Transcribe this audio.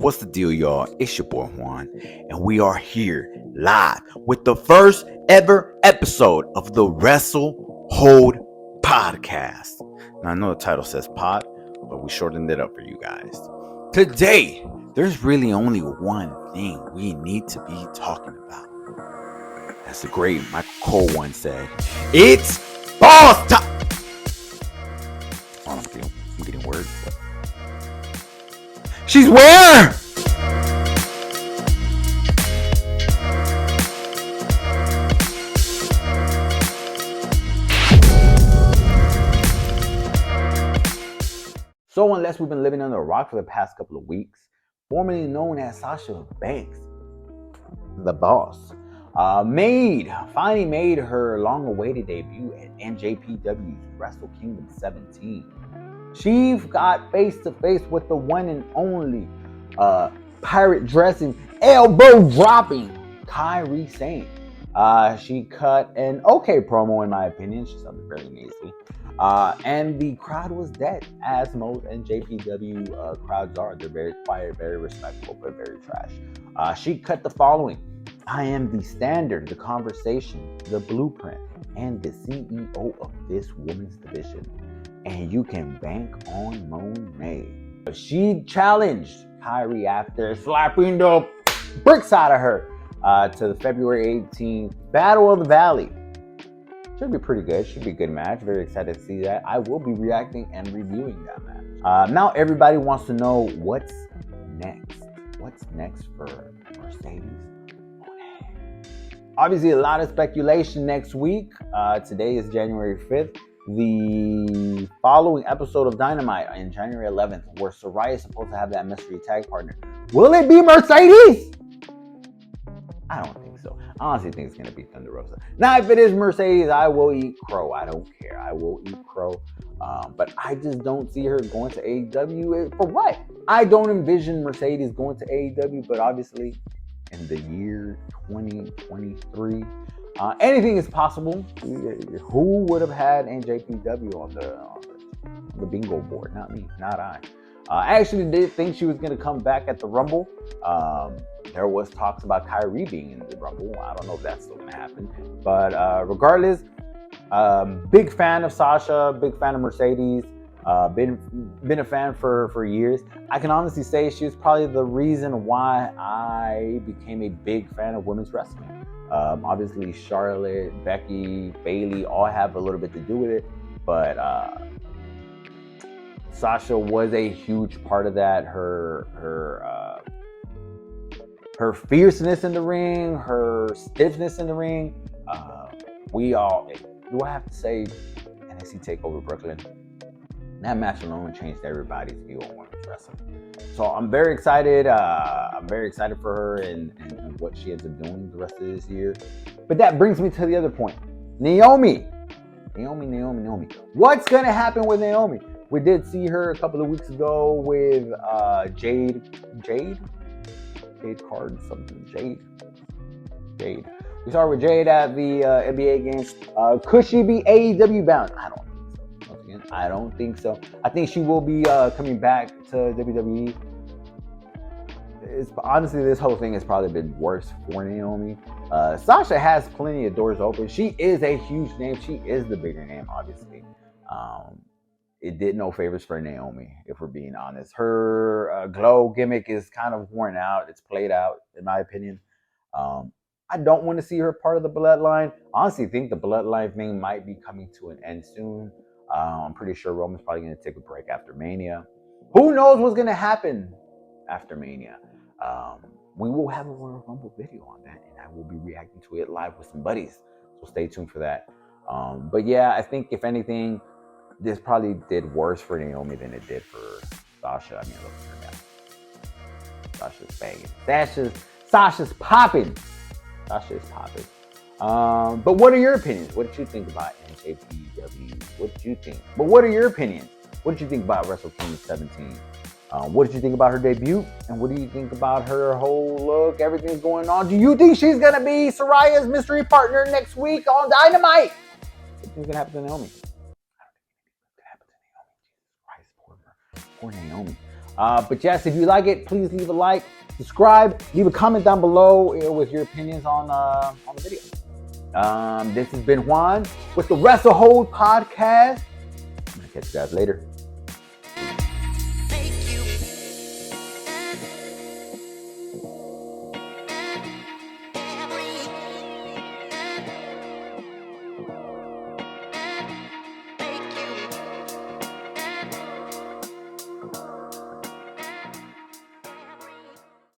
What's the deal, y'all? It's your boy Juan, and we are here live with the first ever episode of the Wretlehold Podcast. Now, I know the title says pod, but we shortened it up for you guys. Today, there's really only one thing we need to be talking about. As the great Michael Cole once said, it's boss time! Oh, I'm getting words. She's where? So unless we've been living under a rock for the past couple of weeks, formerly known as Sasha Banks, the boss, finally made her long-awaited debut at NJPW's Wrestle Kingdom 17. She got face-to-face with the one and only pirate dressing, elbow dropping Kairi Sane. She cut an okay promo in my opinion. She sounded fairly nasally. And the crowd was dead, as most NJPW crowds are. They're very quiet, very respectful, but very trash. She cut the following: I am the standard, the conversation, the blueprint, and the CEO of this women's division. And you can bank on Mone. She challenged Kairi after slapping the bricks out of her to the February 18th Battle of the Valley. Should be pretty good. Should be a good match. Very excited to see that. I will be reacting and reviewing that match. Now everybody wants to know what's next. What's next for Mercedes? Obviously, a lot of speculation next week. Today is January 5th. The following episode of Dynamite on January 11th, where Saraya is supposed to have that mystery tag partner. Will it be Mercedes? I don't think so. I honestly think it's going to be Thunder Rosa. Now, if it is Mercedes, I will eat crow. I don't care. I will eat crow. But I just don't see her going to AEW. For what? I don't envision Mercedes going to AEW, but obviously in the year 2023, anything is possible. Who would have had NJPW on the bingo board? Not me, not I. I actually did think she was going to come back at the Rumble. There was talks about Kairi being in the Rumble. I don't know if that's still going to happen. But regardless, big fan of Sasha, big fan of Mercedes. Been a fan for years. I can honestly say she was probably the reason why I became a big fan of women's wrestling. Obviously, Charlotte, Becky, Bayley all have a little bit to do with it, but Sasha was a huge part of that. Her fierceness in the ring, her stiffness in the ring. Do I have to say NXT TakeOver Brooklyn? That match alone changed everybody's view on women's wrestling. So I'm very excited. I'm very excited for her and what she ends up doing the rest of this year. But that brings me to the other point. Naomi. What's going to happen with Naomi? We did see her a couple of weeks ago with Jade Card something. Jade. We saw her with Jade at the NBA games. Could she be AEW bound? I don't think so. I think she will be coming back to WWE. Honestly, this whole thing has probably been worse for Naomi. Sasha has plenty of doors open. She is a huge name. She is the bigger name, obviously. It did no favors for Naomi, if we're being honest. Her glow gimmick is kind of worn out. It's played out, in my opinion. I don't want to see her part of the Bloodline. I honestly think the Bloodline thing might be coming to an end soon. I'm pretty sure Roman's probably going to take a break after Mania. Who knows what's going to happen after Mania? We will have a Royal Rumble video on that, and I will be reacting to it live with some buddies. So stay tuned for that. But yeah, I think if anything, this probably did worse for Naomi than it did for Sasha. I mean, look at her now. Sasha's banging. Sasha's popping. Sasha is popping. But what are your opinions? What did you think about NJPW? What did you think? But what are your opinions? What did you think about Wrestle Kingdom 17? What did you think about her debut? And what do you think about her whole look? Everything's going on. Do you think she's going to be Saraya's mystery partner next week on Dynamite? What's going to happen to Naomi? I don't think anything's going to happen to Naomi. Jesus Christ, poor Naomi. But yes, if you like it, please leave a like, subscribe, leave a comment down below with your opinions on the video. This has been Juan with the Wretlehold Podcast. I'm gonna catch you guys later.